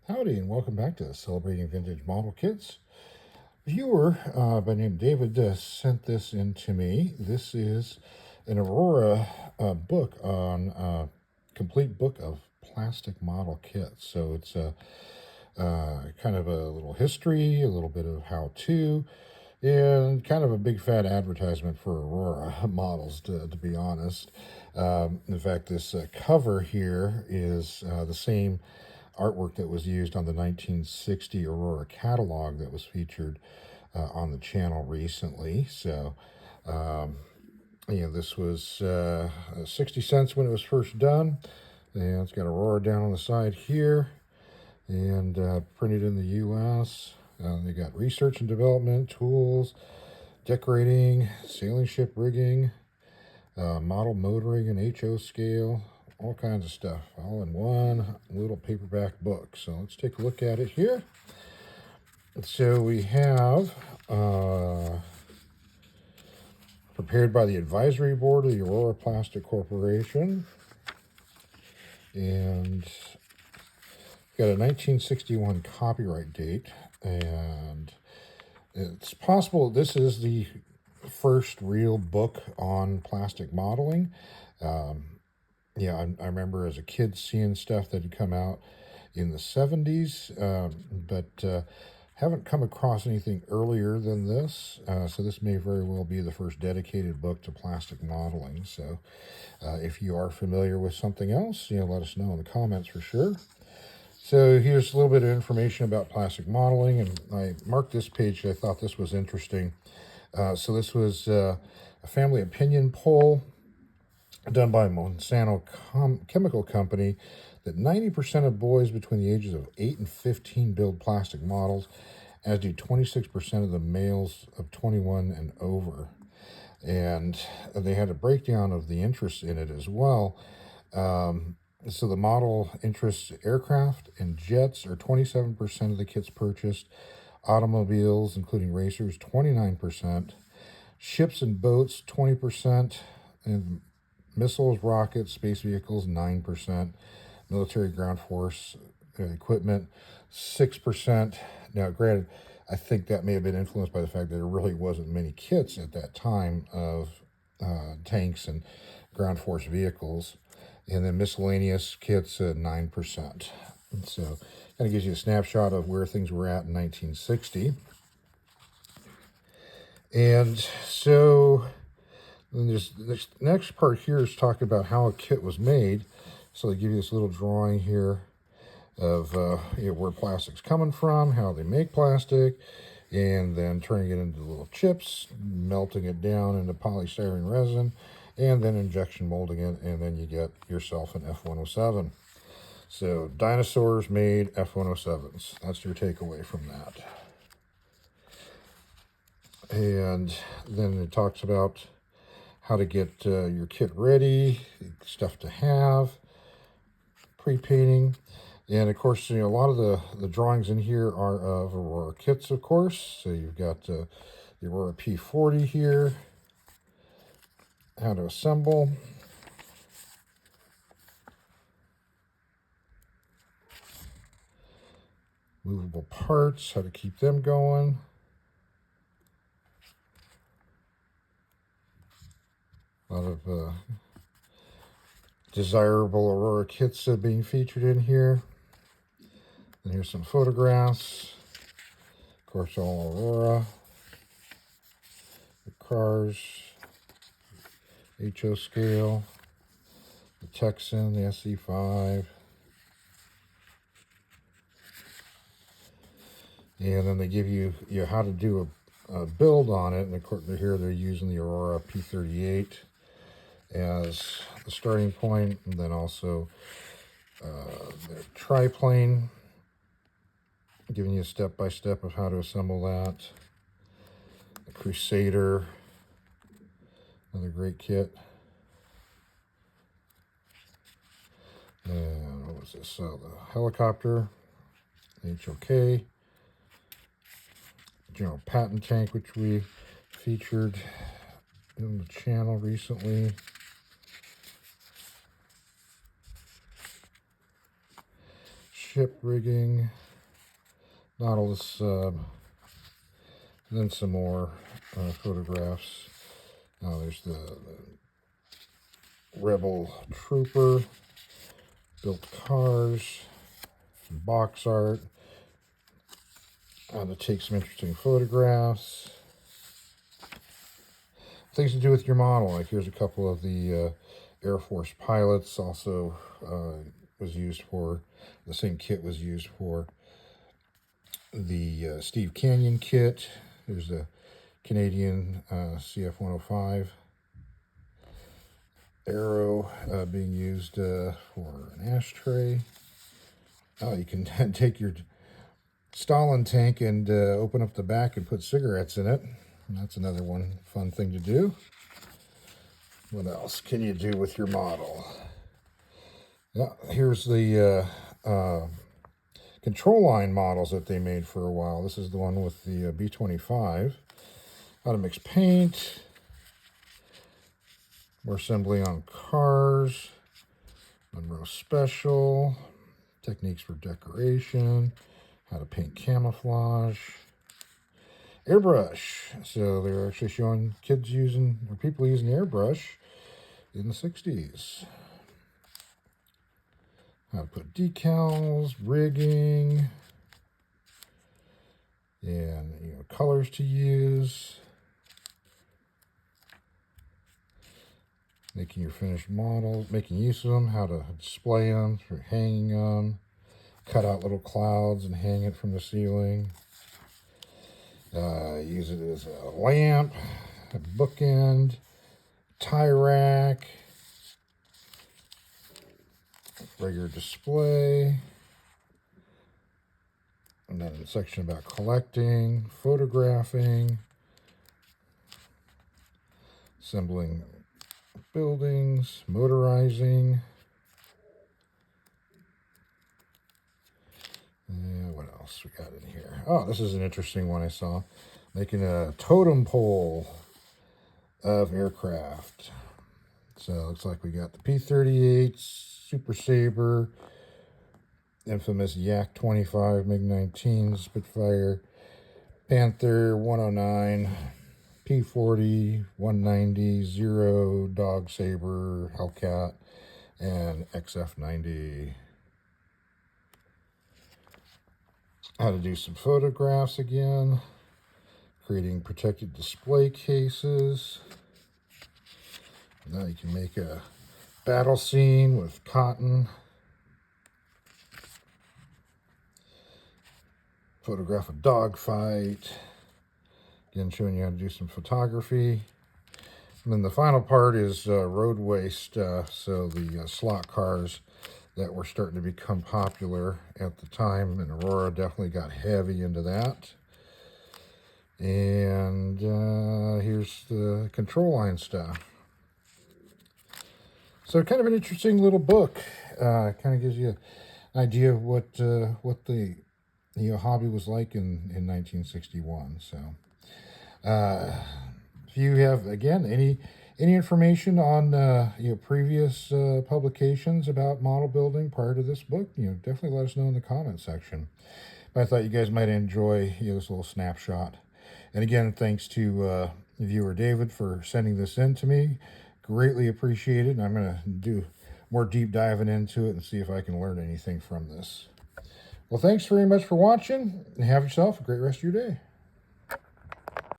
Howdy, and welcome back to Celebrating Vintage Model Kits. Viewer by name David sent this in to me. This is an Aurora book on complete book of plastic model kits. So it's a kind of a little history, a little bit of how-to, and kind of a big fat advertisement for Aurora models, to be honest. In fact, this cover here is the same artwork that was used on the 1960 Aurora catalog that was featured on the channel recently. So, this was 60 cents when it was first done. And it's got Aurora down on the side here and printed in the U.S. They got research and development, tools, decorating, sailing ship rigging, model motoring and HO scale, all kinds of stuff, all in one little paperback book. So let's take a look at it here. So we have prepared by the advisory board of the Aurora Plastic Corporation, and got a 1961 copyright date, and it's possible this is the first real book on plastic modeling. I remember as a kid seeing stuff that had come out in the 70s, but haven't come across anything earlier than this. So this may very well be the first dedicated book to plastic modeling. So if you are familiar with something else, let us know in the comments for sure. So here's a little bit of information about plastic modeling, and I marked this page. I thought this was interesting. So this was a family opinion poll done by Monsanto Chemical Company that 90% of boys between the ages of 8 and 15 build plastic models, as do 26% of the males of 21 and over. And they had a breakdown of the interest in it as well. So the model interests aircraft and jets are 27% of the kits purchased, automobiles, including racers, 29%, ships and boats, 20%, and missiles, rockets, space vehicles, 9%. Military ground force equipment, 6%. Now, granted, I think that may have been influenced by the fact that there really wasn't many kits at that time of tanks and ground force vehicles. And then miscellaneous kits, 9%. So, kind of gives you a snapshot of where things were at in 1960. And so then there's this next part here is talking about how a kit was made. So they give you this little drawing here of where plastic's coming from, how they make plastic, and then turning it into little chips, melting it down into polystyrene resin, and then injection molding it, and then you get yourself an F-107. So dinosaurs made F-107s. That's your takeaway from that. And then it talks about how to get your kit ready, stuff to have, pre-painting. And of course, a lot of the drawings in here are of Aurora kits, of course. So you've got the Aurora P40 here, how to assemble, movable parts, how to keep them going. A lot of desirable Aurora kits being featured in here. And here's some photographs. Of course, all Aurora. The cars, HO scale, the Texan, the SE5. And then they give you how to do a build on it. And of course, here they're using the Aurora P38 as the starting point, and then also their triplane, giving you step-by-step of how to assemble that. The Crusader, another great kit. And what was this? The helicopter, HOK. General Patton tank, which we featured in the channel recently. ship rigging, Nautilus sub, then some more photographs. There's the Rebel Trooper, built cars, some box art, how to take some interesting photographs, things to do with your model. Like here's a couple of the Air Force pilots. Also was used for, the same kit was used for the Steve Canyon kit. There's a Canadian CF-105 arrow being used for an ashtray. Oh, you can take your Stalin tank and open up the back and put cigarettes in it. And that's another fun thing to do. What else can you do with your model? Yeah, here's the control line models that they made for a while. This is the one with the B-25. How to mix paint. More assembly on cars. Monroe Special. Techniques for decoration. How to paint camouflage. Airbrush. So they're actually showing kids using, or people using airbrush in the 60s. How to put decals, rigging, and colors to use. Making your finished models, making use of them, how to display them, for hanging them, cut out little clouds and hang it from the ceiling. Use it as a lamp, a bookend, tie rack, regular display, and then a section about collecting, photographing, assembling buildings, motorizing. What else we got in here? Oh, this is an interesting one I saw. Making a totem pole of aircraft. So it looks like we got the P-38, Super Sabre, infamous Yak-25, MiG-19, Spitfire, Panther 109, P-40, 190, Zero, Dog Sabre, Hellcat, and XF-90. How to do some photographs again. Creating protected display cases. Now you can make a battle scene with cotton. Photograph a dogfight. Again, showing you how to do some photography. And then the final part is roadway stuff. So the slot cars that were starting to become popular at the time, and Aurora definitely got heavy into that. And here's the control line stuff. So kind of an interesting little book. Kind of gives you an idea of what the hobby was like in 1961. So if you have, again, any information on previous publications about model building prior to this book, definitely let us know in the comment section. I thought you guys might enjoy this little snapshot. And again, thanks to viewer David for sending this in to me. Greatly appreciated. I'm going to do more deep diving into it and see if I can learn anything from this. Well, thanks very much for watching, and have yourself a great rest of your day.